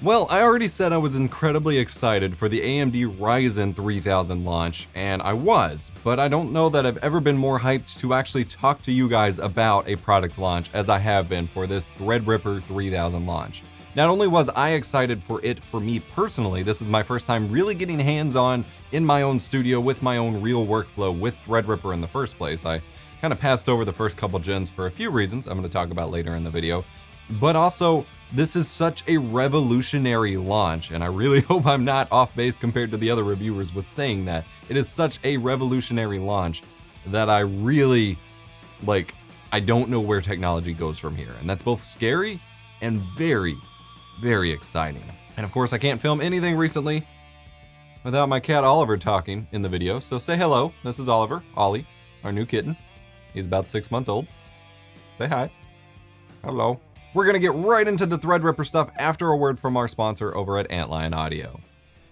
Well, I already said I was incredibly excited for the AMD Ryzen 3000 launch, and I was, but I don't know that I've ever been more hyped to actually talk to you guys about a product launch as I have been for this Threadripper 3000 launch. Not only was I excited for it for me personally, this is my first time really getting hands-on in my own studio with my own real workflow with Threadripper in the first place. I kind of passed over the first couple gens for a few reasons I'm going to talk about later in the video, but also this is such a revolutionary launch, and I really hope I'm not off base compared to the other reviewers with saying that. It is such a revolutionary launch that I really, I don't know where technology goes from here. And that's both scary and very, very exciting. And of course, I can't film anything recently without my cat Oliver talking in the video. So say hello. This is Oliver, Ollie, our new kitten. He's about 6 months old. Say hi. Hello. We're gonna get right into the Threadripper stuff after a word from our sponsor over at Antlion Audio.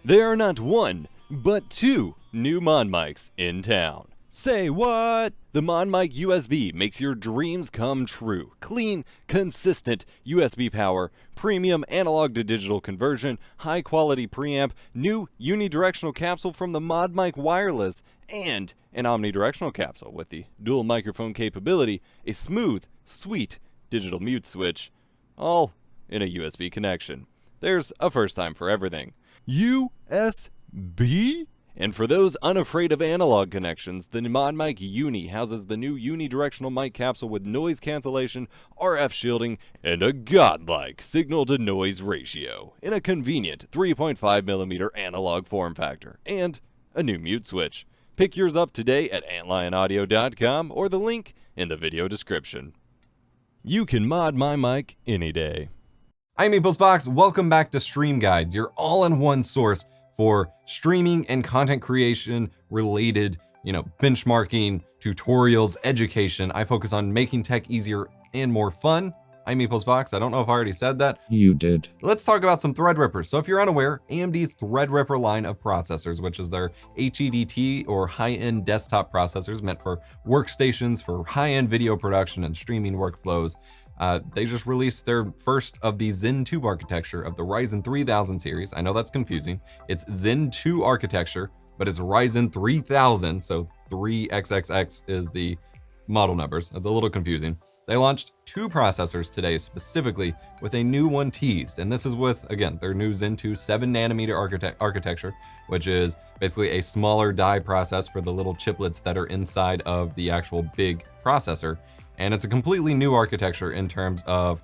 There are not one, but two new Mod mics in town. Say what? The Mod Mic USB makes your dreams come true. Clean, consistent USB power, premium analog to digital conversion, high quality preamp, new unidirectional capsule from the Mod Mic Wireless, and an omnidirectional capsule with the dual microphone capability, a smooth, sweet digital mute switch, all in a USB connection. There's a first time for everything. USB? And for those unafraid of analog connections, the Mod Mic Uni houses the new unidirectional mic capsule with noise cancellation, RF shielding, and a godlike signal-to-noise ratio in a convenient 3.5mm analog form factor, and a new mute switch. Pick yours up today at AntlionAudio.com or the link in the video description. You can mod my mic any day. I'm MeeplesFox, welcome back to Stream Guides, your all-in-one source for streaming and content creation related, benchmarking, tutorials, education. I focus on making tech easier and more fun. I'm MeeplesFox, I don't know if I already said that. You did. Let's talk about some Threadrippers. So if you're unaware, AMD's Threadripper line of processors, which is their HEDT or high-end desktop processors meant for workstations for high-end video production and streaming workflows, they just released their first of the Zen 2 architecture of the Ryzen 3000 series. I know that's confusing. It's Zen 2 architecture, but it's Ryzen 3000, so 3XXX is the model numbers. It's a little confusing. They launched two processors today specifically with a new one teased, and this is with, again, their new Zen 2 7nm architecture, which is basically a smaller die process for the little chiplets that are inside of the actual big processor. And it's a completely new architecture in terms of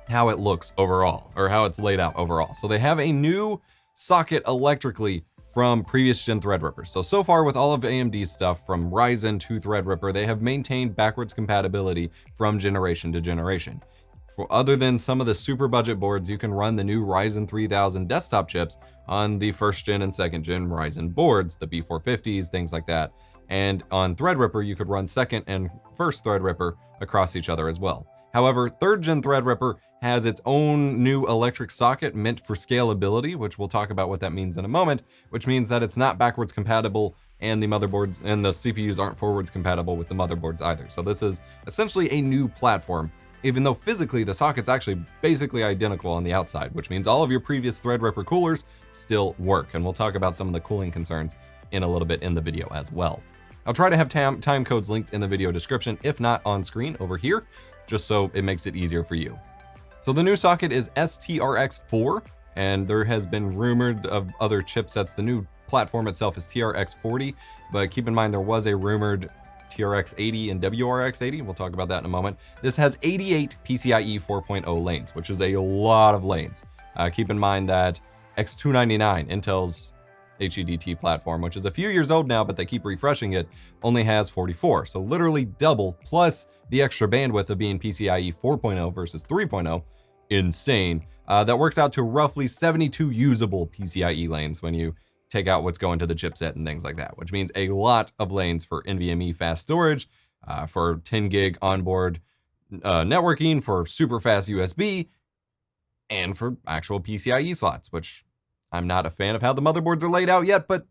how it looks overall, or how it's laid out overall. So they have a new socket electrically from previous gen Threadrippers. So far with all of AMD's stuff from Ryzen to Threadripper, they have maintained backwards compatibility from generation to generation. Other than some of the super budget boards, you can run the new Ryzen 3000 desktop chips on the first gen and second gen Ryzen boards, the B450s, things like that. And on Threadripper, you could run second and first Threadripper across each other as well. However, third gen Threadripper has its own new electric socket meant for scalability, which we'll talk about what that means in a moment, which means that it's not backwards compatible and the motherboards and the CPUs aren't forwards compatible with the motherboards either. So this is essentially a new platform, even though physically the socket's actually basically identical on the outside, which means all of your previous Threadripper coolers still work. And we'll talk about some of the cooling concerns in a little bit in the video as well. I'll try to have time codes linked in the video description, if not on screen over here, just so it makes it easier for you. So the new socket is STRX4, and there has been rumored of other chipsets. The new platform itself is TRX40, but keep in mind there was a rumored TRX80 and WRX80. We'll talk about that in a moment. This has 88 PCIe 4.0 lanes, which is a lot of lanes. Keep in mind that X299, Intel's HEDT platform, which is a few years old now, but they keep refreshing it, only has 44. So literally double, plus the extra bandwidth of being PCIe 4.0 versus 3.0. Insane. That works out to roughly 72 usable PCIe lanes when you take out what's going to the chipset and things like that, which means a lot of lanes for NVMe fast storage, for 10 gig onboard networking, for super fast USB, and for actual PCIe slots, which I'm not a fan of how the motherboards are laid out yet, but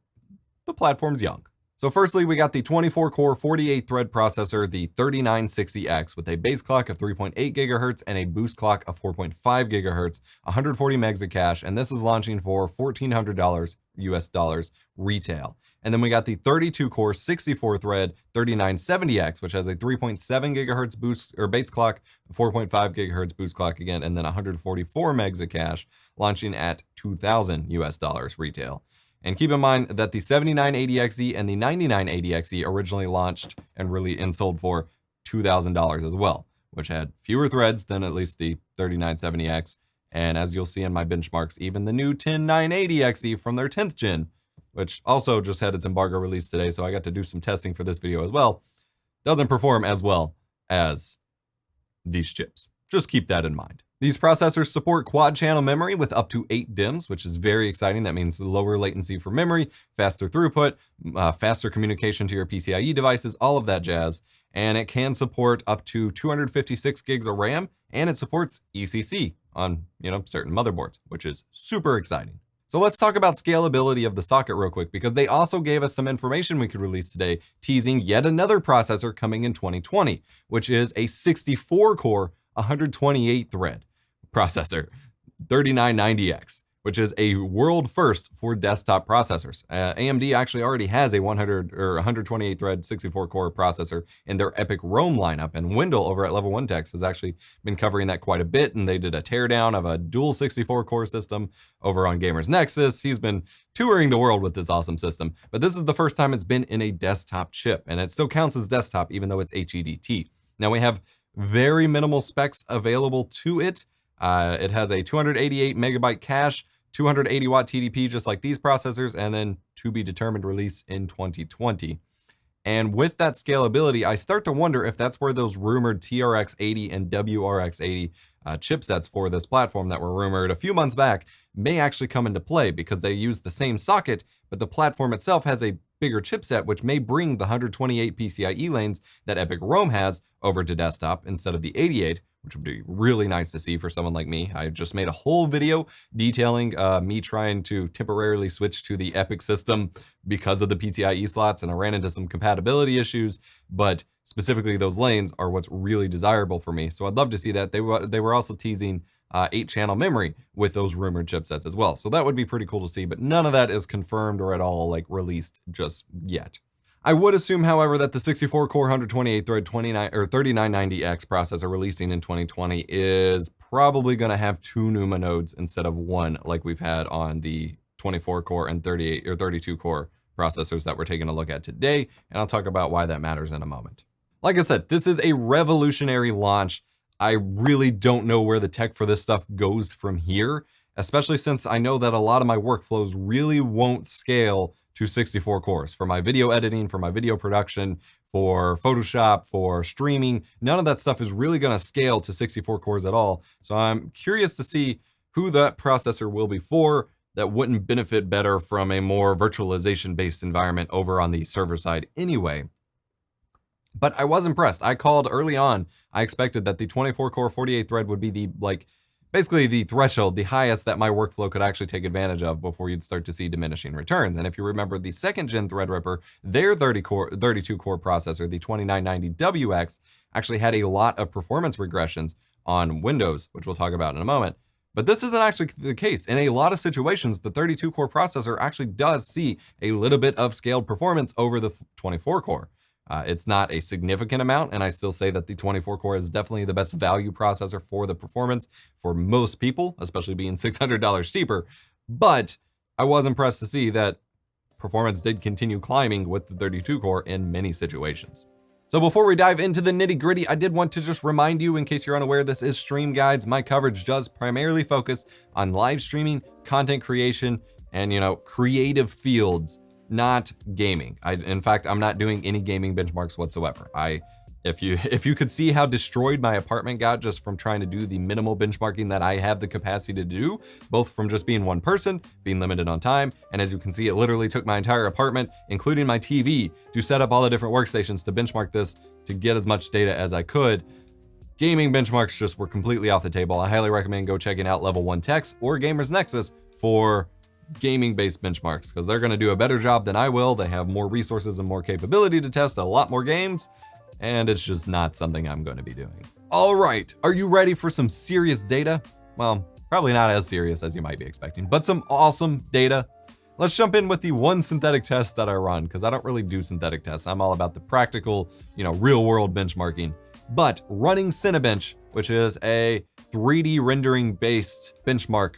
the platform's young. So firstly, we got the 24-core 48-thread processor, the 3960X, with a base clock of 3.8 gigahertz and a boost clock of 4.5 gigahertz, 140 megs of cache, and this is launching for $1,400 US dollars retail. And then we got the 32-core 64-thread 3970X, which has a 3.7 gigahertz boost or base clock, 4.5 gigahertz boost clock again, and then 144 megs of cache, launching at $2,000 US dollars retail. And keep in mind that the 7980XE and the 9980XE originally launched and really sold for $2,000 as well, which had fewer threads than at least the 3970X. And as you'll see in my benchmarks, even the new 10980XE from their 10th gen, which also just had its embargo release today, so I got to do some testing for this video as well, doesn't perform as well as these chips. Just keep that in mind. These processors support quad channel memory with up to 8 DIMMs, which is very exciting. That means lower latency for memory, faster throughput, faster communication to your PCIe devices, all of that jazz. And it can support up to 256 gigs of RAM, and it supports ECC on, certain motherboards, which is super exciting. So let's talk about scalability of the socket real quick, because they also gave us some information we could release today, teasing yet another processor coming in 2020, which is a 64-core, 128-thread processor, 3990X, which is a world first for desktop processors. AMD actually already has a 128-thread 64-core processor in their Epic Rome lineup, and Wendell over at Level 1 Techs has actually been covering that quite a bit, and they did a teardown of a dual 64-core system over on Gamers Nexus. He's been touring the world with this awesome system, but this is the first time it's been in a desktop chip, and it still counts as desktop even though it's HEDT. Now we have very minimal specs available to it. It has a 288 megabyte cache, 280 watt TDP, just like these processors, and then to be determined release in 2020. And with that scalability, I start to wonder if that's where those rumored TRX 80 and WRX 80 chipsets for this platform that were rumored a few months back may actually come into play, because they use the same socket, but the platform itself has a bigger chipset, which may bring the 128 PCIe lanes that Epic Rome has over to desktop instead of the 88, which would be really nice to see for someone like me. I just made a whole video detailing me trying to temporarily switch to the Epic system because of the PCIe slots, and I ran into some compatibility issues, but specifically those lanes are what's really desirable for me. So I'd love to see that. They were also teasing 8-channel memory with those rumored chipsets as well. So that would be pretty cool to see, but none of that is confirmed or at all released just yet. I would assume, however, that the 64-core 128-thread 3990X processor releasing in 2020 is probably going to have 2 NUMA nodes instead of 1 like we've had on the 24-core and 38 or 32-core processors that we're taking a look at today, and I'll talk about why that matters in a moment. Like I said, this is a revolutionary launch. I really don't know where the tech for this stuff goes from here, especially since I know that a lot of my workflows really won't scale to 64 cores. For my video editing, for my video production, for Photoshop, for streaming, none of that stuff is really going to scale to 64 cores at all. So I'm curious to see who that processor will be for that wouldn't benefit better from a more virtualization-based environment over on the server side anyway. But I was impressed. I called early on. I expected that the 24-core 48-thread would be the, basically the threshold, the highest that my workflow could actually take advantage of before you'd start to see diminishing returns. And if you remember the 2nd gen Threadripper, their 32-core processor, the 2990WX, actually had a lot of performance regressions on Windows, which we'll talk about in a moment. But this isn't actually the case. In a lot of situations, the 32-core processor actually does see a little bit of scaled performance over the 24-core. It's not a significant amount, and I still say that the 24-core is definitely the best value processor for the performance for most people, especially being $600 cheaper. But I was impressed to see that performance did continue climbing with the 32-core in many situations. So before we dive into the nitty-gritty, I did want to just remind you, in case you're unaware, this is Stream Guides. My coverage does primarily focus on live streaming, content creation, and, creative fields, not gaming. In fact, I'm not doing any gaming benchmarks whatsoever. If you could see how destroyed my apartment got just from trying to do the minimal benchmarking that I have the capacity to do, both from just being one person, being limited on time, and as you can see, it literally took my entire apartment, including my TV, to set up all the different workstations to benchmark this to get as much data as I could. Gaming benchmarks just were completely off the table. I highly recommend go checking out Level 1 Techs or Gamers Nexus for gaming-based benchmarks because they're going to do a better job than I will. They have more resources and more capability to test a lot more games, and it's just not something I'm going to be doing. All right, are you ready for some serious data? Well, probably not as serious as you might be expecting, but some awesome data. Let's jump in with the one synthetic test that I run, because I don't really do synthetic tests. I'm all about the practical, real world benchmarking. But running Cinebench, which is a 3D rendering based benchmark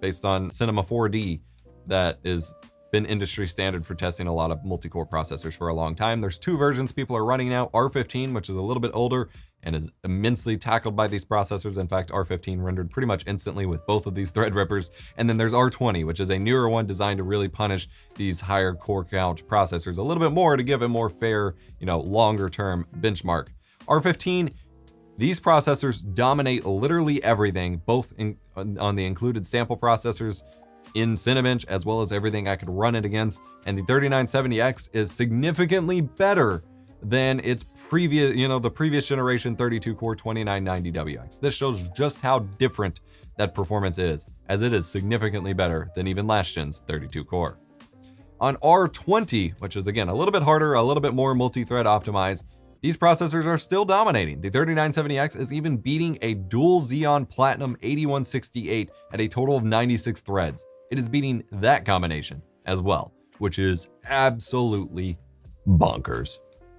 based on Cinema 4D that is been industry standard for testing a lot of multi-core processors for a long time. There's two versions people are running now, R15, which is a little bit older and is immensely tackled by these processors. In fact, R15 rendered pretty much instantly with both of these Threadrippers. And then there's R20, which is a newer one designed to really punish these higher core count processors a little bit more to give a more fair, longer term benchmark. R15, these processors dominate literally everything, both on the included sample processors in Cinebench, as well as everything I could run it against. And the 3970X is significantly better than its previous, the previous generation 32 core 2990WX. This shows just how different that performance is, as it is significantly better than even last gen's 32 core. On R20, which is again a little bit harder, a little bit more multi-thread optimized, these processors are still dominating. The 3970X is even beating a dual Xeon Platinum 8168 at a total of 96 threads. It is beating that combination as well, which is absolutely bonkers.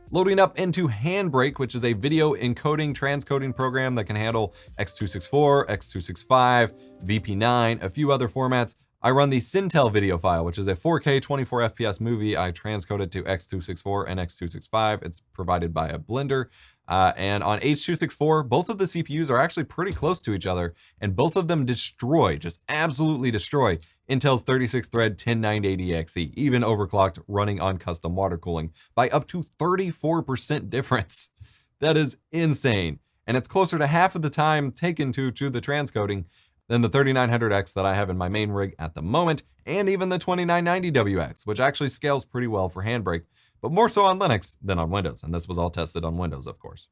Loading up into Handbrake, which is a video encoding, transcoding program that can handle X264, X265, VP9, a few other formats. I run the Cintel video file, which is a 4K 24 FPS movie. I transcode it to X264 and X265. It's provided by a blender. And on H.264, both of the CPUs are actually pretty close to each other, and both of them destroy, just absolutely destroy, Intel's 36-thread 10980XE, even overclocked running on custom water cooling, by up to 34% difference. That is insane. And it's closer to half of the time taken to the transcoding than the 3900X that I have in my main rig at the moment, and even the 2990WX, which actually scales pretty well for Handbrake, but more so on Linux than on Windows, and this was all tested on Windows, of course.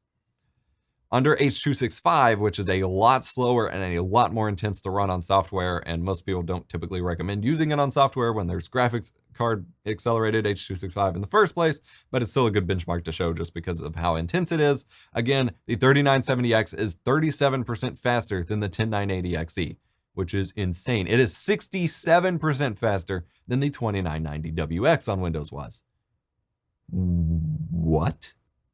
Under H.265, which is a lot slower and a lot more intense to run on software, and most people don't typically recommend using it on software when there's graphics card accelerated H.265 in the first place, but it's still a good benchmark to show just because of how intense it is. Again, the 3970X is 37% faster than the 10980XE, which is insane. It is 67% faster than the 2990WX on Windows was. What?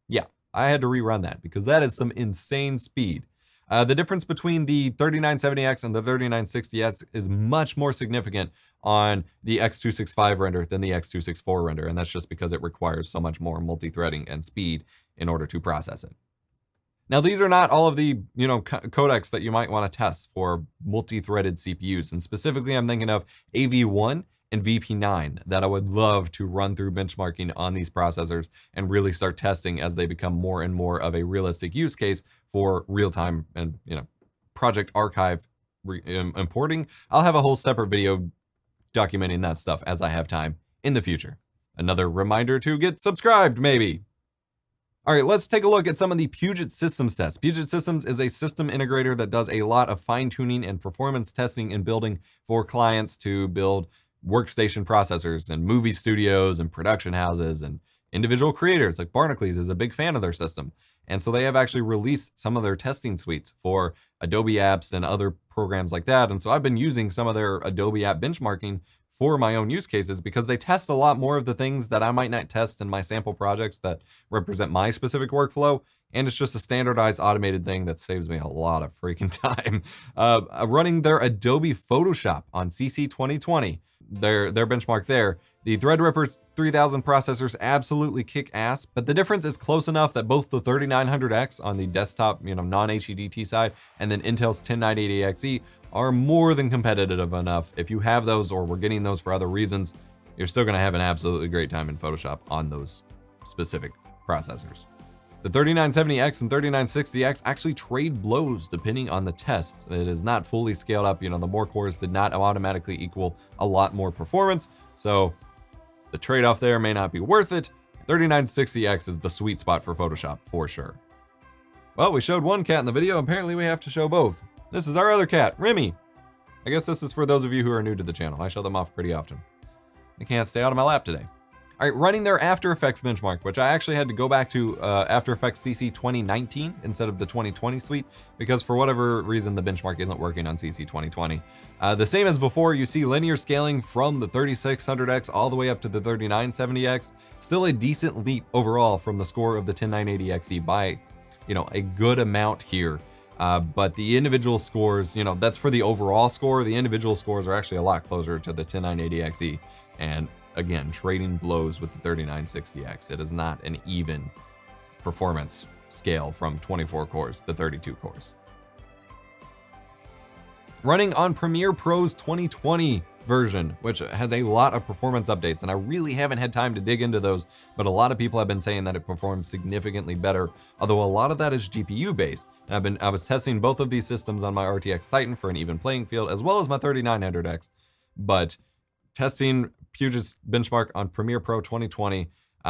Yeah, I had to rerun that because that is some insane speed. The difference between the 3970X and the 3960X is much more significant on the X265 render than the X264 render, and that's just because it requires so much more multi-threading and speed in order to process it. Now, these are not all of the, codecs that you might want to test for multi-threaded CPUs, and specifically I'm thinking of AV1 and VP9 that I would love to run through benchmarking on these processors and really start testing as they become more and more of a realistic use case for real-time and, project archive importing. I'll have a whole separate video documenting that stuff as I have time in the future. Another reminder to get subscribed, maybe. All right, let's take a look at some of the Puget Systems tests. Puget Systems is a system integrator that does a lot of fine-tuning and performance testing and building for clients to build workstation processors and movie studios and production houses, and individual creators like Barnacules is a big fan of their system. And so they have actually released some of their testing suites for Adobe apps and other programs like that. And so I've been using some of their Adobe app benchmarking for my own use cases because they test a lot more of the things that I might not test in my sample projects that represent my specific workflow. And it's just a standardized automated thing that saves me a lot of freaking time. Running their Adobe Photoshop on CC 2020, their benchmark there. The Threadripper 3000 processors absolutely kick ass, but the difference is close enough that both the 3900X on the desktop, non-HEDT side, and then Intel's 10980XE are more than competitive enough. If you have those or were getting those for other reasons, you're still gonna have an absolutely great time in Photoshop on those specific processors. The 3970X and 3960X actually trade blows depending on the test. It is not fully scaled up. The more cores did not automatically equal a lot more performance. So the trade-off there may not be worth it. 3960X is the sweet spot for Photoshop for sure. Well, we showed one cat in the video. Apparently we have to show both. This is our other cat, Remy. I guess this is for those of you who are new to the channel. I show them off pretty often. I can't stay out of my lap today. All right, running their After Effects benchmark, which I actually had to go back to After Effects CC 2019 instead of the 2020 suite, because for whatever reason, the benchmark isn't working on CC 2020. The same as before, you see linear scaling from the 3600X all the way up to the 3970X. Still a decent leap overall from the score of the 10980XE by, a good amount here. But the individual scores, that's for the overall score. The individual scores are actually a lot closer to the 10980XE. And again, trading blows with the 3960X. It is not an even performance scale from 24 cores to 32 cores. Running on Premiere Pro's 2020 version, which has a lot of performance updates, and I really haven't had time to dig into those, but a lot of people have been saying that it performs significantly better, although a lot of that is GPU based. And I was testing both of these systems on my RTX Titan for an even playing field, as well as my 3900X, but testing Puget's benchmark on Premiere Pro 2020,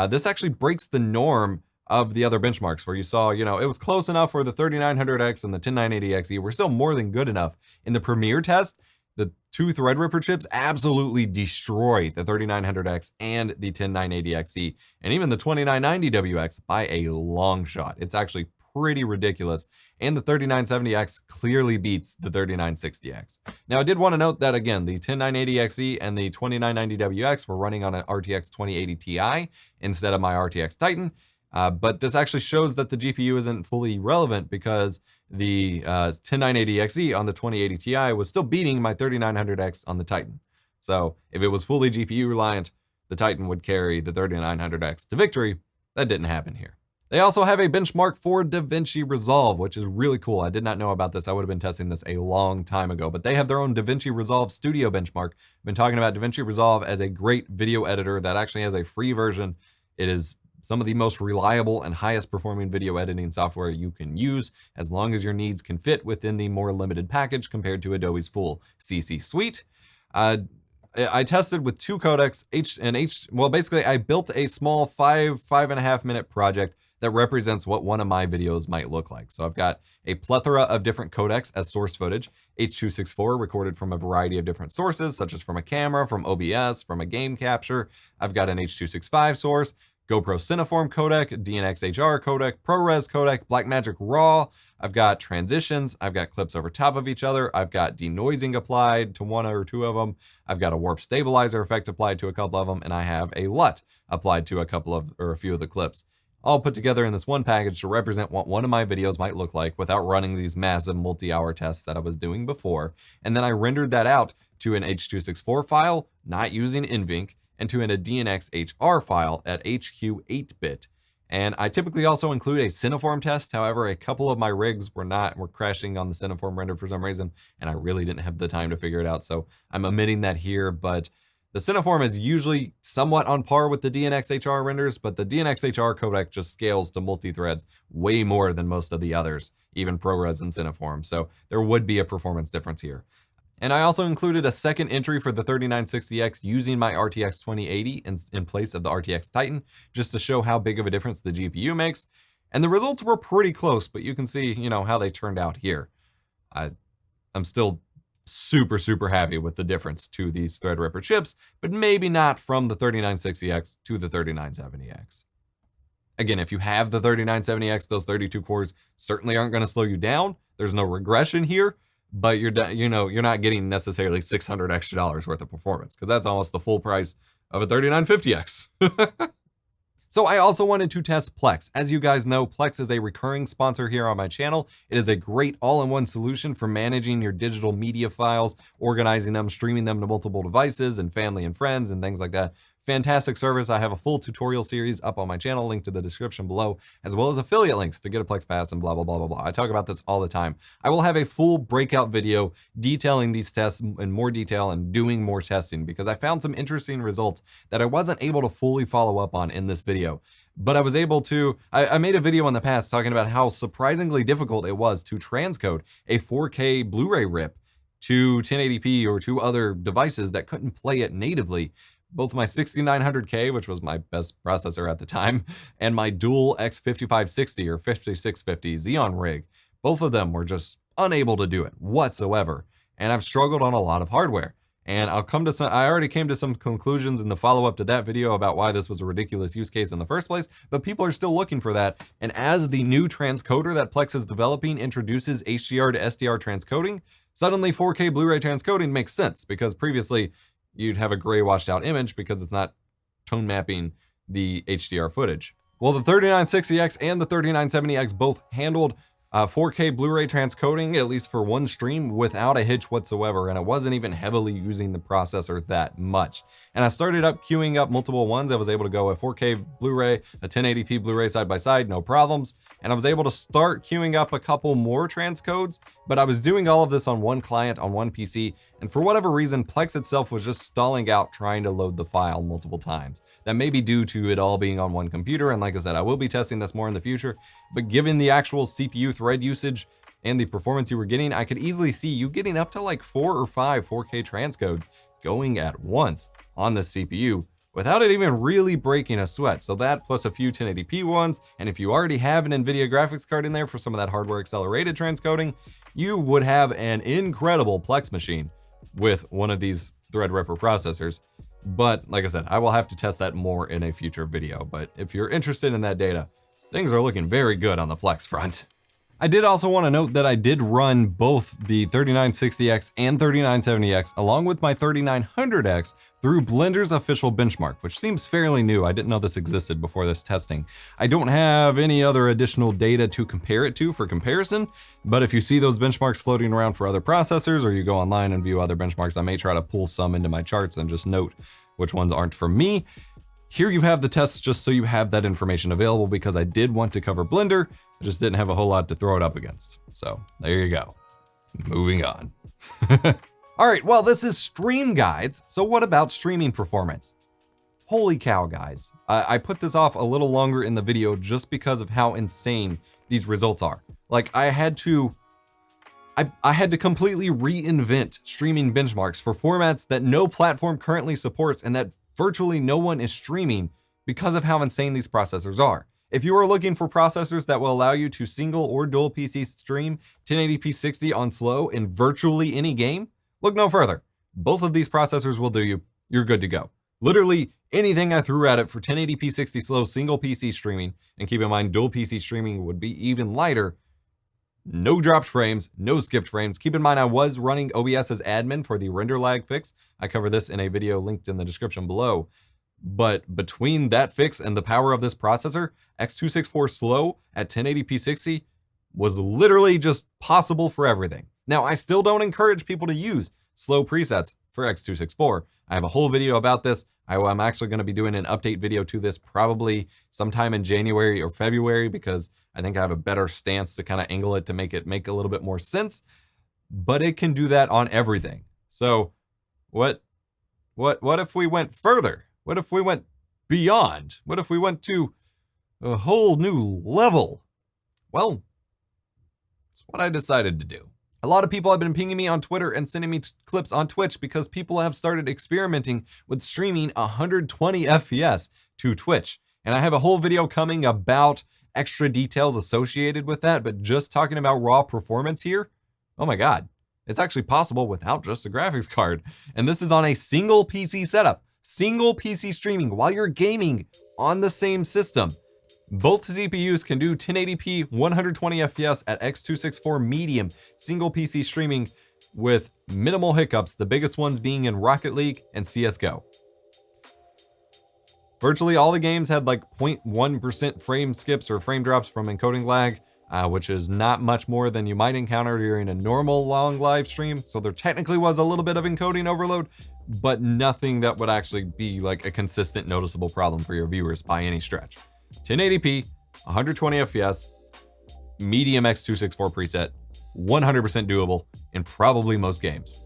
this actually breaks the norm of the other benchmarks where you saw, it was close enough for the 3900X and the 10980XE were still more than good enough. In the Premiere test, the two Threadripper chips absolutely destroy the 3900X and the 10980XE, and even the 2990WX by a long shot. It's actually pretty ridiculous, and the 3970X clearly beats the 3960X. Now, I did want to note that, again, the 10980XE and the 2990WX were running on an RTX 2080 Ti instead of my RTX Titan, but this actually shows that the GPU isn't fully relevant because the 10980XE on the 2080 Ti was still beating my 3900X on the Titan. So if it was fully GPU reliant, the Titan would carry the 3900X to victory. That didn't happen here. They also have a benchmark for DaVinci Resolve, which is really cool. I did not know about this. I would have been testing this a long time ago, but they have their own DaVinci Resolve Studio benchmark. I've been talking about DaVinci Resolve as a great video editor that actually has a free version. It is some of the most reliable and highest performing video editing software you can use, as long as your needs can fit within the more limited package compared to Adobe's full CC suite. I tested with two codecs, basically I built a small 5.5 minute project that represents what one of my videos might look like. So I've got a plethora of different codecs as source footage, H.264 recorded from a variety of different sources, such as from a camera, from OBS, from a game capture. I've got an H.265 source, GoPro Cineform codec, DNxHR codec, ProRes codec, Blackmagic RAW. I've got transitions. I've got clips over top of each other. I've got denoising applied to one or two of them. I've got a warp stabilizer effect applied to a couple of them, and I have a LUT applied to a few of the clips, all put together in this one package to represent what one of my videos might look like without running these massive multi-hour tests that I was doing before. And then I rendered that out to an H.264 file, not using NVENC, and to a DNxHR file at HQ 8-bit. And I typically also include a Cineform test. However, a couple of my rigs were crashing on the Cineform render for some reason, and I really didn't have the time to figure it out. So I'm omitting that here, but the Cineform is usually somewhat on par with the DNxHR renders, but the DNxHR codec just scales to multi-threads way more than most of the others, even ProRes and Cineform. So there would be a performance difference here. And I also included a second entry for the 3960X using my RTX 2080 in place of the RTX Titan, just to show how big of a difference the GPU makes. And the results were pretty close, but you can see, how they turned out here. I'm still super, super happy with the difference to these Threadripper chips, but maybe not from the 3960X to the 3970X. Again, if you have the 3970X, those 32 cores certainly aren't going to slow you down. There's no regression here. But you're not getting necessarily $600 extra worth of performance, because that's almost the full price of a 3950X. So I also wanted to test Plex. As you guys know, Plex is a recurring sponsor here on my channel. It is a great all-in-one solution for managing your digital media files, organizing them, streaming them to multiple devices and family and friends and things like that. Fantastic service. I have a full tutorial series up on my channel, linked to the description below, as well as affiliate links to get a Plex Pass and blah, blah, blah, blah, blah. I talk about this all the time. I will have a full breakout video detailing these tests in more detail and doing more testing, because I found some interesting results that I wasn't able to fully follow up on in this video. But I was able to, I made a video in the past talking about how surprisingly difficult it was to transcode a 4K Blu-ray rip to 1080p or to other devices that couldn't play it natively. Both my 6900K, which was my best processor at the time, and my dual X5560 or 5650 Xeon rig, both of them were just unable to do it whatsoever. and I've struggled on a lot of hardware. And I already came to some conclusions in the follow-up to that video about why this was a ridiculous use case in the first place, but people are still looking for that. And as the new transcoder that Plex is developing introduces HDR to SDR transcoding, suddenly 4K Blu-ray transcoding makes sense, because previously you'd have a gray washed out image because it's not tone mapping the HDR footage. Well, the 3960X and the 3970X both handled 4K Blu-ray transcoding, at least for one stream, without a hitch whatsoever, and it wasn't even heavily using the processor that much. And I started up queuing up multiple ones. I was able to go a 4K Blu-ray, a 1080p Blu-ray side by side, no problems. And I was able to start queuing up a couple more transcodes, but I was doing all of this on one client on one PC, and for whatever reason, Plex itself was just stalling out trying to load the file multiple times. That may be due to it all being on one computer, and like I said, I will be testing this more in the future, but given the actual CPU thread usage and the performance you were getting, I could easily see you getting up to like 4 or 5 4K transcodes going at once on the CPU without it even really breaking a sweat. So that plus a few 1080p ones, and if you already have an NVIDIA graphics card in there for some of that hardware accelerated transcoding, you would have an incredible Plex machine with one of these Threadripper processors. But like I said, I will have to test that more in a future video. But if you're interested in that data, things are looking very good on the Plex front. I did also want to note that I did run both the 3960X and 3970X along with my 3900X through Blender's official benchmark, which seems fairly new. I didn't know this existed before this testing. I don't have any other additional data to compare it to for comparison, but if you see those benchmarks floating around for other processors, or you go online and view other benchmarks, I may try to pull some into my charts and just note which ones aren't for me. Here you have the tests just so you have that information available, because I did want to cover Blender. I just didn't have a whole lot to throw it up against. So there you go. Moving on. All right, well, this is Stream Guides. So what about streaming performance? Holy cow, guys. I put this off a little longer in the video just because of how insane these results are. Like I had to completely reinvent streaming benchmarks for formats that no platform currently supports and that virtually no one is streaming because of how insane these processors are. If you are looking for processors that will allow you to single or dual PC stream 1080p 60 on slow in virtually any game, look no further. Both of these processors will do you. You're good to go. Literally anything I threw at it for 1080p 60 slow single PC streaming, and keep in mind dual PC streaming would be even lighter. No dropped frames, no skipped frames. Keep in mind I was running OBS as admin for the render lag fix. I cover this in a video linked in the description below. But between that fix and the power of this processor, X264 slow at 1080p 60 was literally just possible for everything. Now, I still don't encourage people to use slow presets for X264. I have a whole video about this. I'm actually going to be doing an update video to this probably sometime in January or February, because I think I have a better stance to kind of angle it to make it make a little bit more sense. But it can do that on everything. So what if we went further? What if we went beyond? What if we went to a whole new level? Well, that's what I decided to do. A lot of people have been pinging me on Twitter and sending me clips on Twitch because people have started experimenting with streaming 120 FPS to Twitch. And I have a whole video coming about extra details associated with that, but just talking about raw performance here, oh my God, it's actually possible without just a graphics card. And this is on a single PC setup, single PC streaming while you're gaming on the same system. Both CPUs can do 1080p 120 FPS at X264 medium single PC streaming with minimal hiccups, the biggest ones being in Rocket League and CSGO. Virtually all the games had like 0.1% frame skips or frame drops from encoding lag, which is not much more than you might encounter during a normal long live stream. So there technically was a little bit of encoding overload, but nothing that would actually be like a consistent noticeable problem for your viewers by any stretch. 1080p, 120 FPS, medium X264 preset, 100% doable in probably most games.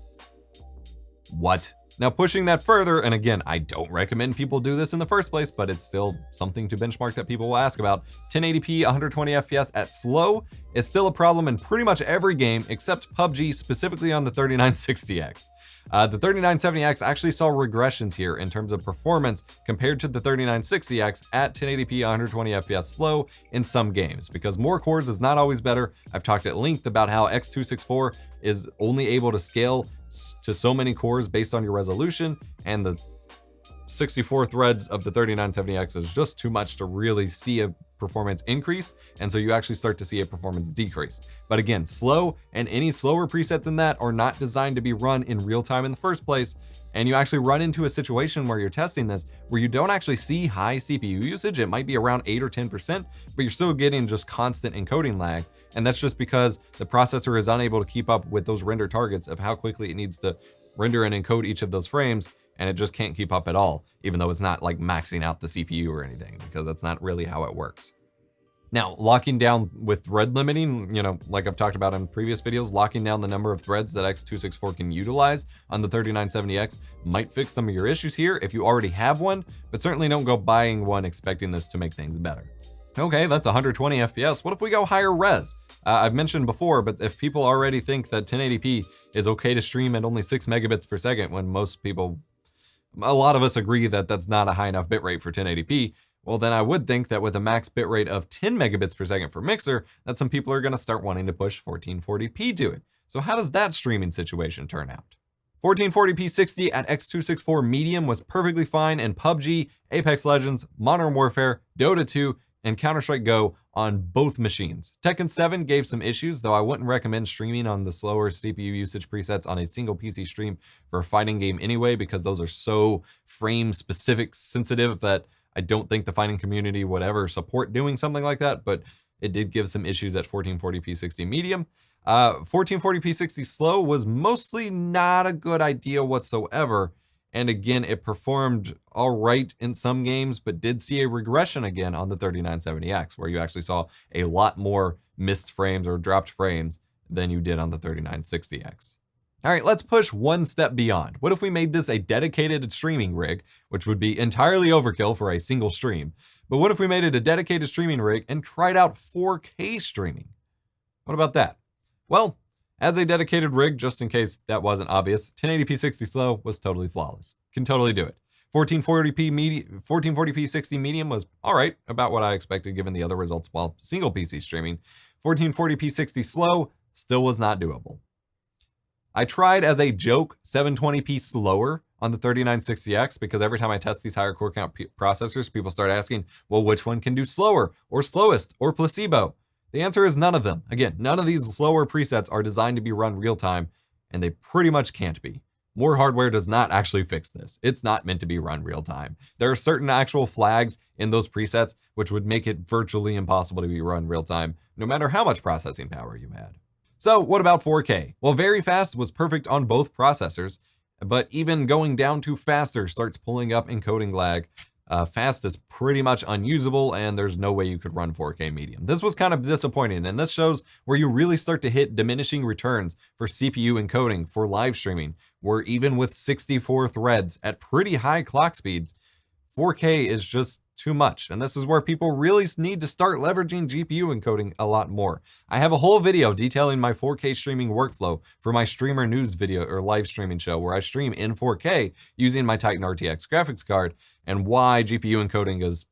What? Now pushing that further, and again, I don't recommend people do this in the first place, but it's still something to benchmark that people will ask about. 1080p, 120 FPS at slow is still a problem in pretty much every game except PUBG, specifically on the 3960X. The 3970X actually saw regressions here in terms of performance compared to the 3960X at 1080p 120 FPS slow in some games, because more cores is not always better. I've talked at length about how X264 is only able to scale to so many cores based on your resolution, and the 64 threads of the 3970X is just too much to really see a performance increase, and so you actually start to see a performance decrease. But again, slow and any slower preset than that are not designed to be run in real time in the first place, and you actually run into a situation where you're testing this where you don't actually see high CPU usage. It might be around 8 or 10%, but you're still getting just constant encoding lag, and that's just because the processor is unable to keep up with those render targets of how quickly it needs to render and encode each of those frames, and it just can't keep up at all, even though it's not like maxing out the CPU or anything, because that's not really how it works. Now, locking down with thread limiting, like I've talked about in previous videos, locking down the number of threads that X264 can utilize on the 3970X might fix some of your issues here if you already have one, but certainly don't go buying one expecting this to make things better. Okay, that's 120 FPS. What if we go higher res? I've mentioned before, but if people already think that 1080p is okay to stream at only 6 megabits per second, when a lot of us agree that that's not a high enough bitrate for 1080p, well, then I would think that with a max bitrate of 10 megabits per second for Mixer, that some people are going to start wanting to push 1440p to it. So how does that streaming situation turn out? 1440p 60 at X264 medium was perfectly fine in PUBG, Apex Legends, Modern Warfare, Dota 2, and Counter-Strike Go on both machines. Tekken 7 gave some issues, though I wouldn't recommend streaming on the slower CPU usage presets on a single PC stream for a fighting game anyway, because those are so frame-specific sensitive that I don't think the fighting community would ever support doing something like that, but it did give some issues at 1440p 60 medium. 1440p 60 slow was mostly not a good idea whatsoever. And again, it performed all right in some games, but did see a regression again on the 3970X, where you actually saw a lot more missed frames or dropped frames than you did on the 3960X. All right, let's push one step beyond. What if we made this a dedicated streaming rig, which would be entirely overkill for a single stream? But what if we made it a dedicated streaming rig and tried out 4K streaming? What about that? Well, as a dedicated rig, just in case that wasn't obvious, 1080p 60 slow was totally flawless. Can totally do it. 1440p 60 medium was all right, about what I expected given the other results while single PC streaming. 1440p 60 slow still was not doable. I tried as a joke 720p slower on the 3960X because every time I test these higher core count processors, people start asking, well, which one can do slower or slowest or placebo? The answer is none of them. Again, none of these slower presets are designed to be run real time, and they pretty much can't be. More hardware does not actually fix this. It's not meant to be run real time. There are certain actual flags in those presets which would make it virtually impossible to be run real time, no matter how much processing power you had. So what about 4K? Well, very fast was perfect on both processors, but even going down to faster starts pulling up encoding lag. Fast is pretty much unusable, and there's no way you could run 4K medium. This was kind of disappointing, and this shows where you really start to hit diminishing returns for CPU encoding for live streaming, where even with 64 threads at pretty high clock speeds, 4K is just too much. And this is where people really need to start leveraging GPU encoding a lot more. I have a whole video detailing my 4K streaming workflow for my streamer news video or live streaming show where I stream in 4K using my Titan RTX graphics card, and why GPU encoding is,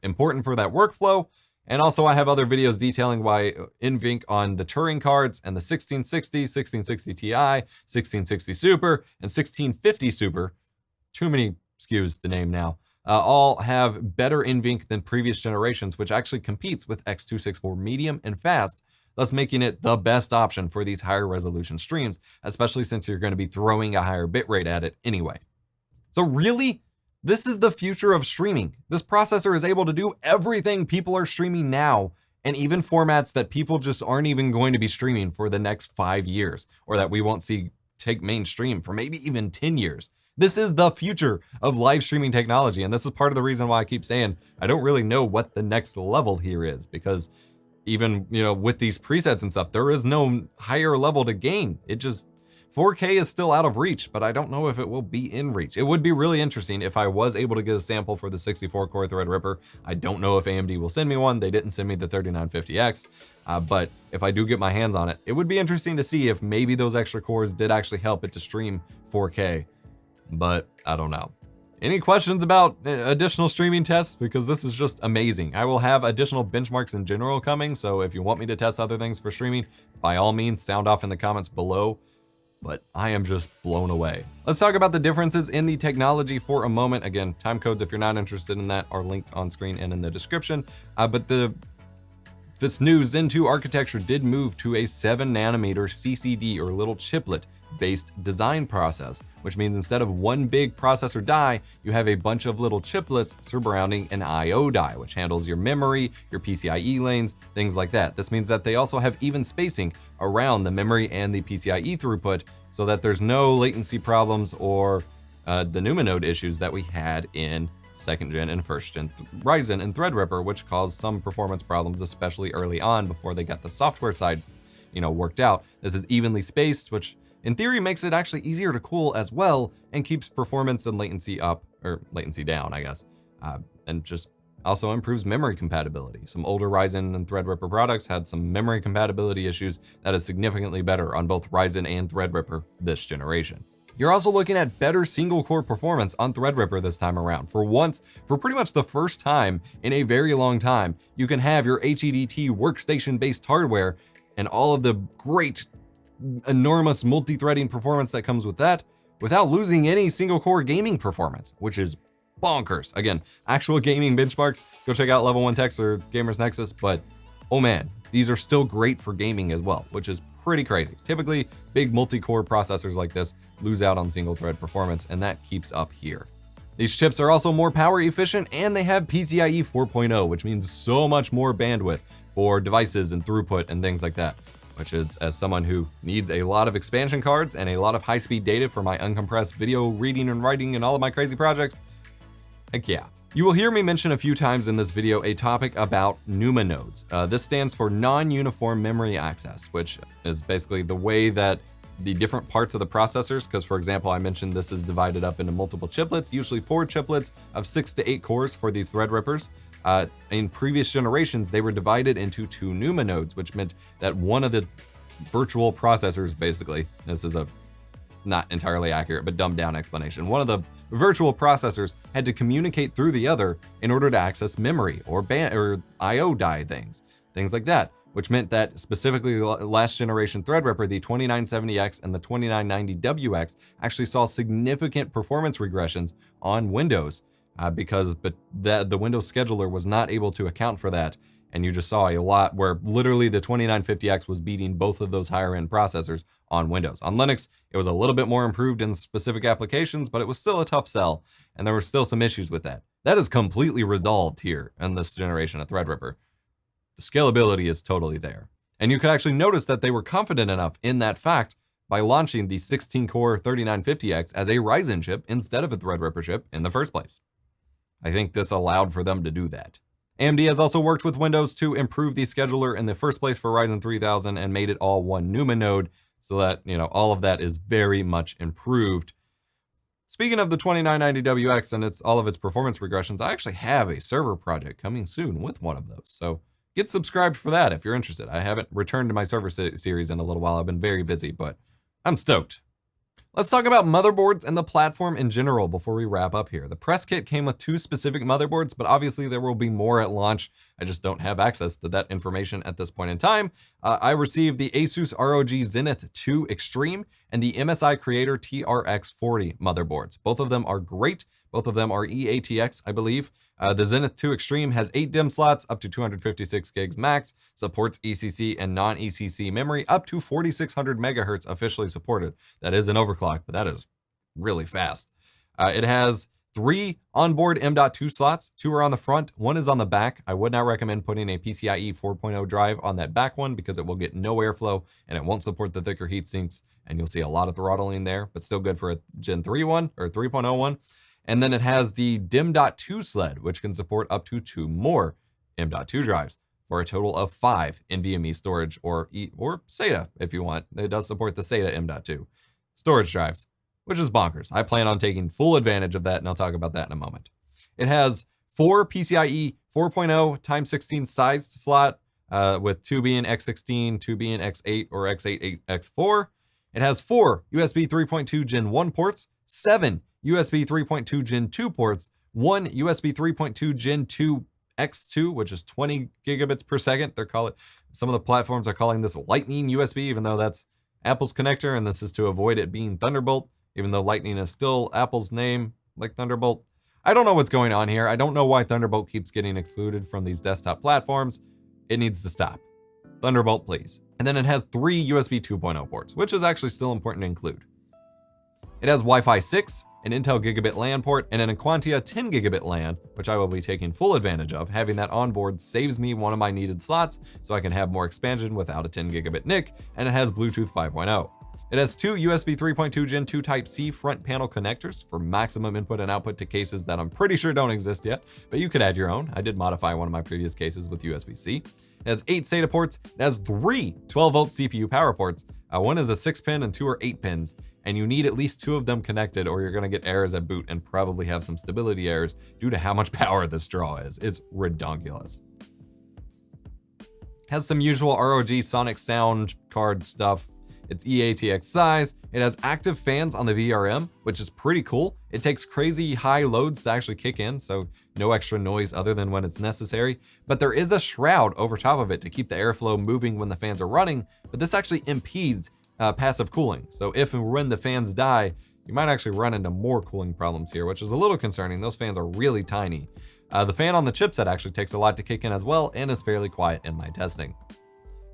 important for that workflow. And also I have other videos detailing why NVENC on the Turing cards and the 1660, 1660 Ti, 1660 Super, and 1650 Super, too many SKUs to name now, all have better NVENC than previous generations, which actually competes with X264 medium and fast, thus making it the best option for these higher resolution streams, especially since you're going to be throwing a higher bitrate at it anyway. So really, this is the future of streaming. This processor is able to do everything people are streaming now, and even formats that people just aren't even going to be streaming for the next 5 years, or that we won't see take mainstream for maybe even 10 years. This is the future of live streaming technology, and this is part of the reason why I keep saying I don't really know what the next level here is, because even, with these presets and stuff, there is no higher level to gain. 4K is still out of reach, but I don't know if it will be in reach. It would be really interesting if I was able to get a sample for the 64-core Threadripper. I don't know if AMD will send me one. They didn't send me the 3950X, but if I do get my hands on it, it would be interesting to see if maybe those extra cores did actually help it to stream 4K, but I don't know. Any questions about additional streaming tests? Because this is just amazing. I will have additional benchmarks in general coming, so if you want me to test other things for streaming, by all means, sound off in the comments below. But I am just blown away. Let's talk about the differences in the technology for a moment. Again, time codes, if you're not interested in that, are linked on screen and in the description. But this new Zen 2 architecture did move to a 7nm CCD, or little chiplet based design process, which means instead of one big processor die, you have a bunch of little chiplets surrounding an I/O die, which handles your memory, your PCIe lanes, things like that. This means that they also have even spacing around the memory and the PCIe throughput, so that there's no latency problems or the NUMA node issues that we had in 2nd gen and 1st gen Ryzen and Threadripper, which caused some performance problems, especially early on before they got the software side, worked out. This is evenly spaced, which in theory makes it actually easier to cool as well, and keeps performance and latency up, or latency down, I guess, and just also improves memory compatibility. Some older Ryzen and Threadripper products had some memory compatibility issues. That is significantly better on both Ryzen and Threadripper this generation. You're also looking at better single core performance on Threadripper this time around. For once, for pretty much the first time in a very long time, you can have your HEDT workstation-based hardware and all of the great, enormous multi-threading performance that comes with that without losing any single core gaming performance, which is bonkers. Again, actual gaming benchmarks, go check out Level 1 Techs or Gamers Nexus, but oh man, these are still great for gaming as well, which is pretty crazy. Typically, big multi-core processors like this lose out on single thread performance, and that keeps up here. These chips are also more power efficient, and they have PCIe 4.0, which means so much more bandwidth for devices and throughput and things like that, which is, as someone who needs a lot of expansion cards and a lot of high-speed data for my uncompressed video reading and writing and all of my crazy projects, heck yeah. You will hear me mention a few times in this video a topic about NUMA nodes. This stands for non-uniform memory access, which is basically the way that the different parts of the processors, because for example, I mentioned this is divided up into multiple chiplets, usually 4 chiplets of 6 to 8 cores for these Threadrippers. In previous generations, they were divided into 2 NUMA nodes, which meant that one of the virtual processors, basically, this is a not entirely accurate, but dumbed down explanation. One of the virtual processors had to communicate through the other in order to access memory or I/O die things like that, which meant that specifically last generation Threadripper, the 2970X and the 2990WX, actually saw significant performance regressions on Windows because the Windows scheduler was not able to account for that. And you just saw a lot where literally the 2950X was beating both of those higher end processors on Windows. On Linux, it was a little bit more improved in specific applications, but it was still a tough sell, and there were still some issues with that. That is completely resolved here in this generation of Threadripper. The scalability is totally there. And you could actually notice that they were confident enough in that fact by launching the 16-core 3950X as a Ryzen chip instead of a Threadripper chip in the first place. I think this allowed for them to do that. AMD has also worked with Windows to improve the scheduler in the first place for Ryzen 3000 and made it all one NUMA node so that, all of that is very much improved. Speaking of the 2990WX and all of its performance regressions, I actually have a server project coming soon with one of those. So get subscribed for that if you're interested. I haven't returned to my server series in a little while. I've been very busy, but I'm stoked. Let's talk about motherboards and the platform in general before we wrap up here. The press kit came with 2 specific motherboards, but obviously there will be more at launch. I just don't have access to that information at this point in time. I received the Asus ROG Zenith 2 Extreme and the MSI Creator TRX 40 motherboards. Both of them are great. Both of them are eATX, I believe. The Zenith 2 Extreme has 8 DIMM slots up to 256 gigs max, supports ECC and non-ECC memory up to 4600 megahertz officially supported. That is an overclock, but that is really fast. It has 3 onboard M.2 slots, 2 are on the front, 1 is on the back. I would not recommend putting a PCIe 4.0 drive on that back one because it will get no airflow and it won't support the thicker heat sinks, and you'll see a lot of throttling there, but still good for a Gen 3 one or 3.0 one. And then it has the DIMM.2 sled, which can support up to 2 more M.2 drives for a total of 5 NVMe storage or SATA if you want. It does support the SATA M.2 storage drives, which is bonkers. I plan on taking full advantage of that, and I'll talk about that in a moment. It has 4 PCIe 4.0 x 16 sized slot with 2 being X16, 2 being X8 or X8, X4. It has 4 USB 3.2 Gen 1 ports, 7 USB 3.2 Gen 2 ports, one USB 3.2 Gen 2 X2, which is 20 gigabits per second. Some of the platforms are calling this Lightning USB, even though that's Apple's connector, and this is to avoid it being Thunderbolt, even though Lightning is still Apple's name, like Thunderbolt. I don't know what's going on here. I don't know why Thunderbolt keeps getting excluded from these desktop platforms. It needs to stop. Thunderbolt, please. And then it has 3 USB 2.0 ports, which is actually still important to include. It has Wi-Fi 6, an Intel gigabit LAN port, and an Aquantia 10 gigabit LAN, which I will be taking full advantage of. Having that on board saves me one of my needed slots, so I can have more expansion without a 10 gigabit NIC, and it has Bluetooth 5.0. It has 2 USB 3.2 Gen 2 Type-C front panel connectors for maximum input and output to cases that I'm pretty sure don't exist yet, but you could add your own. I did modify one of my previous cases with USB-C. It has 8 SATA ports. It has 3 12-volt CPU power ports. One is a 6-pin and 2 are 8 pins, and you need at least 2 of them connected or you're gonna get errors at boot and probably have some stability errors due to how much power this draw is. It's redonkulous. Has some usual ROG Sonic sound card stuff. It's EATX size. It has active fans on the VRM, which is pretty cool. It takes crazy high loads to actually kick in, so no extra noise other than when it's necessary. But there is a shroud over top of it to keep the airflow moving when the fans are running, but this actually impedes passive cooling. So if and when the fans die, you might actually run into more cooling problems here, which is a little concerning. Those fans are really tiny. The fan on the chipset actually takes a lot to kick in as well and is fairly quiet in my testing.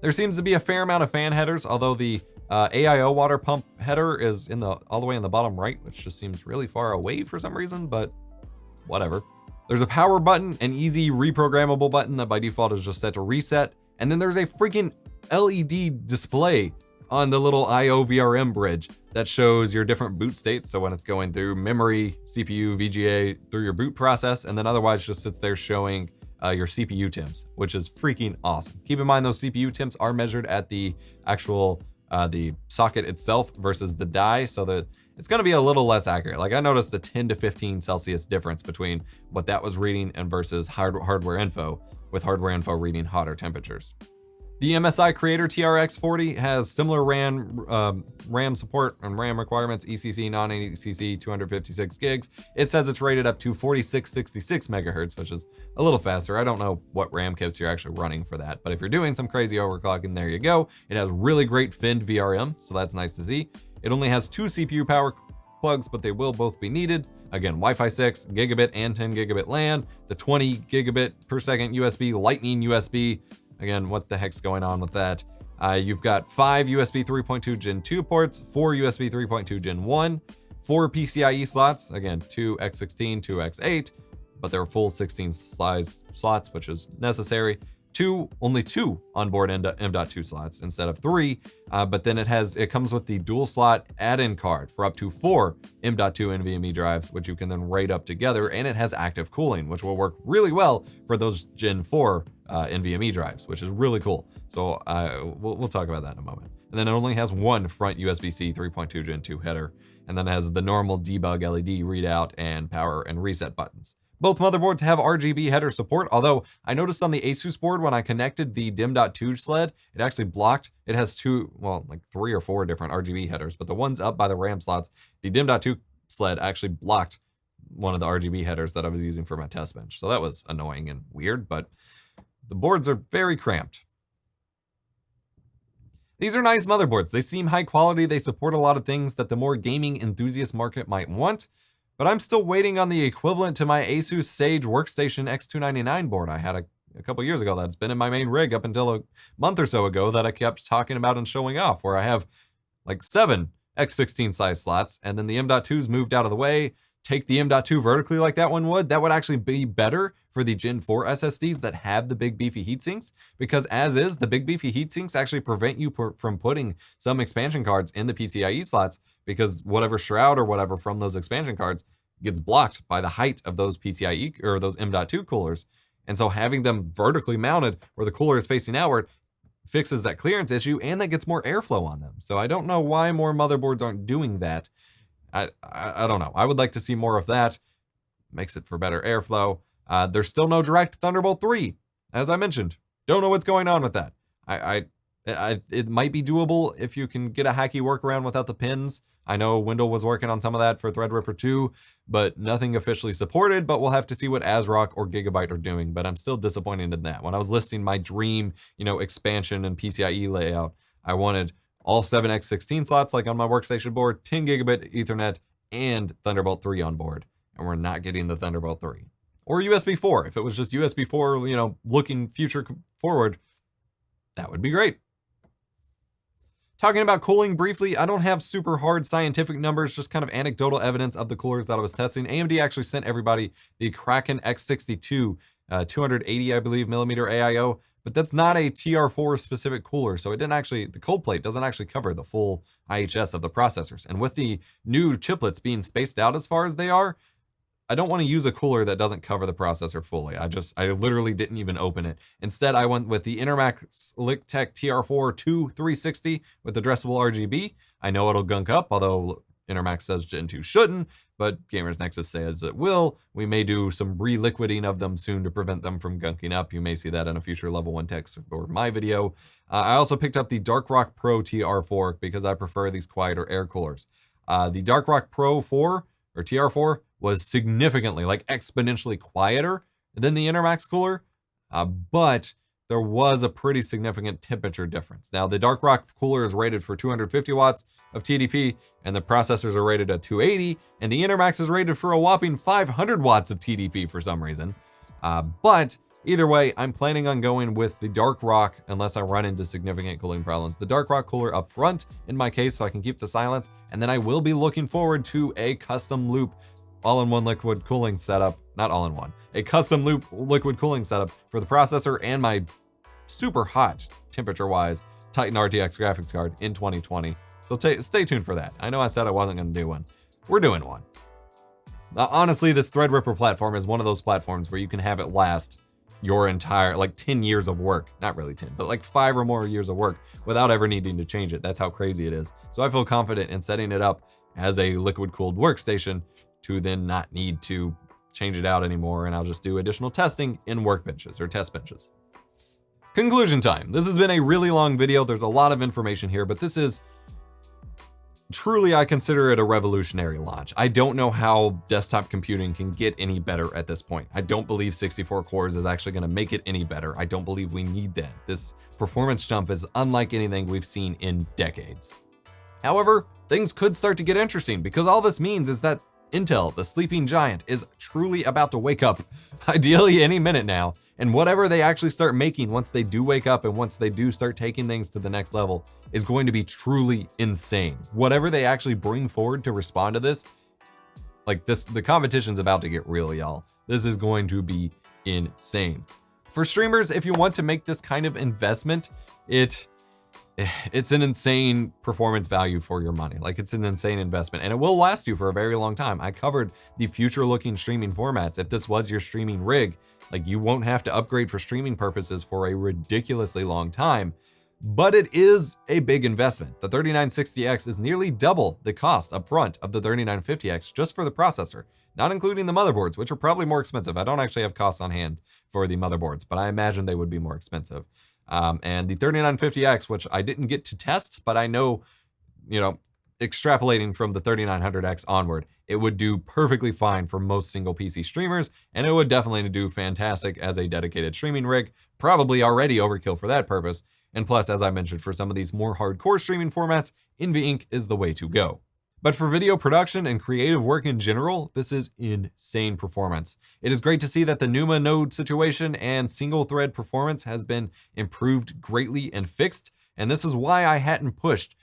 There seems to be a fair amount of fan headers, although the AIO water pump header is all the way in the bottom right, which just seems really far away for some reason, but whatever. There's a power button, an easy reprogrammable button that by default is just set to reset, and then there's a freaking LED display on the little IO VRM bridge that shows your different boot states. So when it's going through memory, CPU, VGA, through your boot process, and then otherwise just sits there showing your CPU temps, which is freaking awesome. Keep in mind those CPU temps are measured at the actual the socket itself versus the die, so that it's going to be a little less accurate. Like I noticed a 10 to 15 Celsius difference between what that was reading and versus hardware info, with hardware info reading hotter temperatures. The MSI Creator TRX40 has similar RAM support and RAM requirements, ECC, non-ECC, 256 gigs. It says it's rated up to 4666 megahertz, which is a little faster. I don't know what RAM kits you're actually running for that, but if you're doing some crazy overclocking, there you go. It has really great finned VRM, so that's nice to see. It only has 2 CPU power plugs, but they will both be needed. Again, Wi-Fi 6, gigabit and 10 gigabit LAN, the 20 gigabit per second USB, Lightning USB. Again, what the heck's going on with that? You've got 5 USB 3.2 Gen 2 ports, 4 USB 3.2 Gen 1, 4 PCIe slots, again, 2 X16, 2 X8, but they're full 16 size slots, which is necessary. Only two onboard M.2 slots instead of 3, but then it comes with the dual slot add-in card for up to 4 M.2 NVMe drives, which you can then RAID up together, and it has active cooling, which will work really well for those Gen 4 NVMe drives, which is really cool. So we'll talk about that in a moment. And then it only has one front USB-C 3.2 Gen 2 header, and then it has the normal debug LED readout and power and reset buttons. Both motherboards have RGB header support, although I noticed on the Asus board when I connected the DIMM.2 sled, it actually blocked. It has 3 or 4 different RGB headers, but the ones up by the RAM slots, the DIMM.2 sled actually blocked one of the RGB headers that I was using for my test bench. So that was annoying and weird, but the boards are very cramped. These are nice motherboards. They seem high quality. They support a lot of things that the more gaming enthusiast market might want. But I'm still waiting on the equivalent to my Asus Sage Workstation X299 board I had a couple years ago that's been in my main rig up until a month or so ago that I kept talking about and showing off, where I have like 7 X16 size slots, and then the M.2's moved out of the way. Take the M.2 vertically like that one would, that would actually be better for the Gen 4 SSDs that have the big beefy heatsinks, because as is, the big beefy heatsinks actually prevent you from putting some expansion cards in the PCIe slots, because whatever shroud or whatever from those expansion cards gets blocked by the height of those PCIe or those M.2 coolers. And so having them vertically mounted where the cooler is facing outward fixes that clearance issue, and that gets more airflow on them. So I don't know why more motherboards aren't doing that. I don't know. I would like to see more of that. Makes it for better airflow. There's still no direct Thunderbolt 3, as I mentioned. Don't know what's going on with that. It might be doable if you can get a hacky workaround without the pins. I know Wendell was working on some of that for Threadripper 2, but nothing officially supported, but we'll have to see what ASRock or Gigabyte are doing, but I'm still disappointed in that. When I was listing my dream, expansion and PCIe layout, I wanted all 7x16 slots like on my workstation board, 10 gigabit Ethernet, and Thunderbolt 3 on board, and we're not getting the Thunderbolt 3. Or USB 4. If it was just USB 4, looking future forward, that would be great. Talking about cooling briefly, I don't have super hard scientific numbers, just kind of anecdotal evidence of the coolers that I was testing. AMD actually sent everybody the Kraken X62, 280, I believe, millimeter AIO, but that's not a TR4 specific cooler, so it didn't actually, the cold plate doesn't actually cover the full IHS of the processors. And with the new chiplets being spaced out as far as they are, I don't want to use a cooler that doesn't cover the processor fully. I literally didn't even open it. Instead, I went with the Intermax Lictech TR4 2360 with addressable RGB. I know it'll gunk up, although Intermax says Gen 2 shouldn't, but Gamers Nexus says it will. We may do some re-liquiding of them soon to prevent them from gunking up. You may see that in a future level 1 text for my video. I also picked up the Darkrock Pro TR4 because I prefer these quieter air coolers. The Darkrock Pro 4 or TR4 was significantly, like exponentially quieter than the Intermax cooler, but there was a pretty significant temperature difference. Now, the Darkrock cooler is rated for 250 watts of TDP, and the processors are rated at 280, and the Intermax is rated for a whopping 500 watts of TDP for some reason. But either way, I'm planning on going with the Darkrock unless I run into significant cooling problems. The Darkrock cooler up front, in my case, so I can keep the silence, and then I will be looking forward to a custom loop all-in-one liquid cooling setup, not all-in-one, a custom loop liquid cooling setup for the processor and my super hot, temperature-wise, Titan RTX graphics card in 2020. So stay tuned for that. I know I said I wasn't going to do one. We're doing one. Honestly, this Threadripper platform is one of those platforms where you can have it last your entire, 10 years of work. Not really 10, but 5 or more years of work without ever needing to change it. That's how crazy it is. So I feel confident in setting it up as a liquid-cooled workstation to then not need to change it out anymore, and I'll just do additional testing in workbenches or test benches. Conclusion time. This has been a really long video. There's a lot of information here, but this is truly, I consider it a revolutionary launch. I don't know how desktop computing can get any better at this point. I don't believe 64 cores is actually going to make it any better. I don't believe we need that. This performance jump is unlike anything we've seen in decades. However, things could start to get interesting because all this means is that Intel, the sleeping giant, is truly about to wake up, ideally any minute now, and whatever they actually start making once they do wake up and once they do start taking things to the next level is going to be truly insane. Whatever they actually bring forward to respond to this, the competition's about to get real, y'all. This is going to be insane. For streamers, if you want to make this kind of investment, it's an insane performance value for your money. It's an insane investment, and it will last you for a very long time. I covered the future looking streaming formats. If this was your streaming rig, you won't have to upgrade for streaming purposes for a ridiculously long time, but it is a big investment. The 3960X is nearly double the cost up front of the 3950X just for the processor, not including the motherboards, which are probably more expensive. I don't actually have costs on hand for the motherboards, but I imagine they would be more expensive. And the 3950X, which I didn't get to test, but I know, extrapolating from the 3900X onward, it would do perfectly fine for most single PC streamers, and it would definitely do fantastic as a dedicated streaming rig, probably already overkill for that purpose. And plus, as I mentioned, for some of these more hardcore streaming formats, NVINC is the way to go. But for video production and creative work in general, this is insane performance. It is great to see that the NUMA node situation and single thread performance has been improved greatly and fixed. And this is why I hadn't pushed,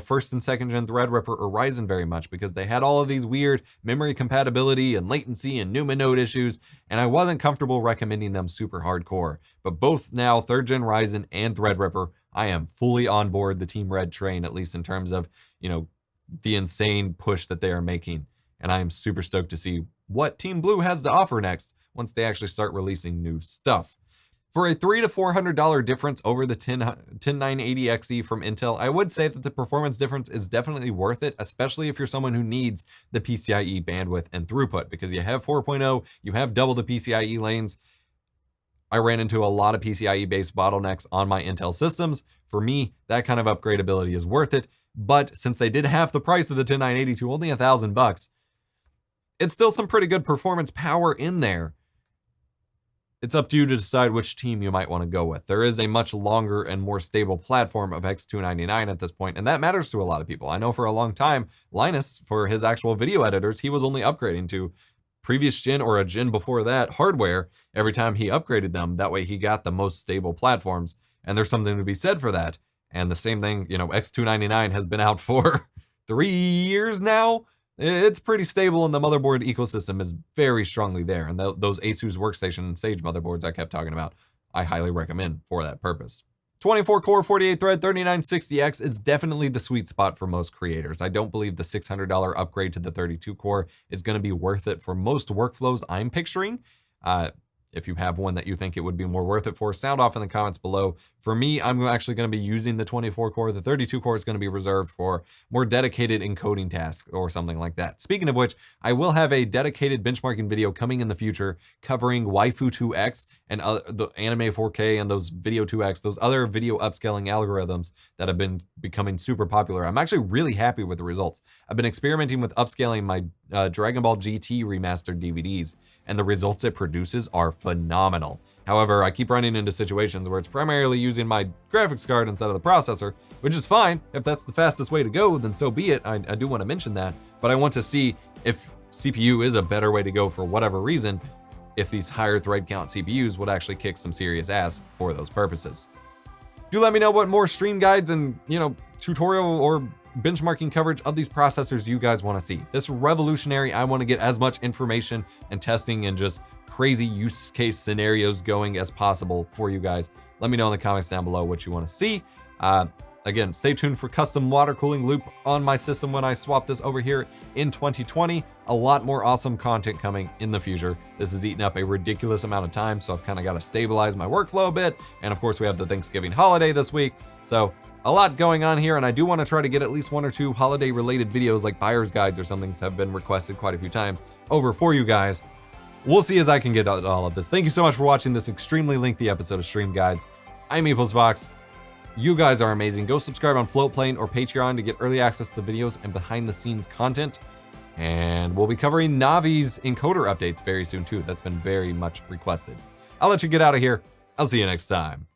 first and second gen Threadripper or Ryzen very much, because they had all of these weird memory compatibility and latency and NUMA node issues, and I wasn't comfortable recommending them super hardcore. But both now third gen Ryzen and Threadripper, I am fully on board the Team Red train, at least in terms of, the insane push that they are making. And I am super stoked to see what Team Blue has to offer next once they actually start releasing new stuff. For a $300 to $400 difference over the 10980XE from Intel, I would say that the performance difference is definitely worth it, especially if you're someone who needs the PCIe bandwidth and throughput, because you have 4.0, you have double the PCIe lanes. I ran into a lot of PCIe-based bottlenecks on my Intel systems. For me, that kind of upgradability is worth it. But since they did half the price of the 10980 to only $1,000, it's still some pretty good performance power in there. It's up to you to decide which team you might want to go with. There is a much longer and more stable platform of X299 at this point, and that matters to a lot of people. I know for a long time, Linus, for his actual video editors, he was only upgrading to previous gen or a gen before that hardware every time he upgraded them. That way he got the most stable platforms, and there's something to be said for that. And the same thing, you know, X299 has been out for 3 years now. It's pretty stable, and the motherboard ecosystem is very strongly there. And those Asus Workstation Sage motherboards I kept talking about, I highly recommend for that purpose. 24-core, 48-thread 3960X is definitely the sweet spot for most creators. I don't believe the $600 upgrade to the 32-core is going to be worth it for most workflows I'm picturing. If you have one that you think it would be more worth it for, sound off in the comments below. For me, I'm actually going to be using the 24-core. The 32-core is going to be reserved for more dedicated encoding tasks or something like that. Speaking of which, I will have a dedicated benchmarking video coming in the future covering Waifu 2X and the Anime 4K and those Video 2X, those other video upscaling algorithms that have been becoming super popular. I'm actually really happy with the results. I've been experimenting with upscaling my Dragon Ball GT remastered DVDs, and the results it produces are phenomenal. However, I keep running into situations where it's primarily using my graphics card instead of the processor, which is fine. If that's the fastest way to go, then so be it. I do want to mention that, but I want to see if CPU is a better way to go for whatever reason, if these higher thread count CPUs would actually kick some serious ass for those purposes. Do let me know what more stream guides and, you know, tutorial or benchmarking coverage of these processors you guys want to see. This revolutionary, I want to get as much information and testing and just crazy use case scenarios going as possible for you guys. Let me know in the comments down below what you want to see. Again, stay tuned for custom water cooling loop on my system when I swap this over here in 2020. A lot more awesome content coming in the future. This has eaten up a ridiculous amount of time, so I've kind of got to stabilize my workflow a bit. And of course, we have the Thanksgiving holiday this week. So a lot going on here, and I do want to try to get at least 1 or 2 holiday related videos like buyer's guides or something have been requested quite a few times over for you guys. We'll see as I can get all of this. Thank you so much for watching this extremely lengthy episode of Stream Guides. I'm EposVox. You guys are amazing. Go subscribe on Floatplane or Patreon to get early access to videos and behind the scenes content. And we'll be covering Navi's encoder updates very soon too. That's been very much requested. I'll let you get out of here. I'll see you next time.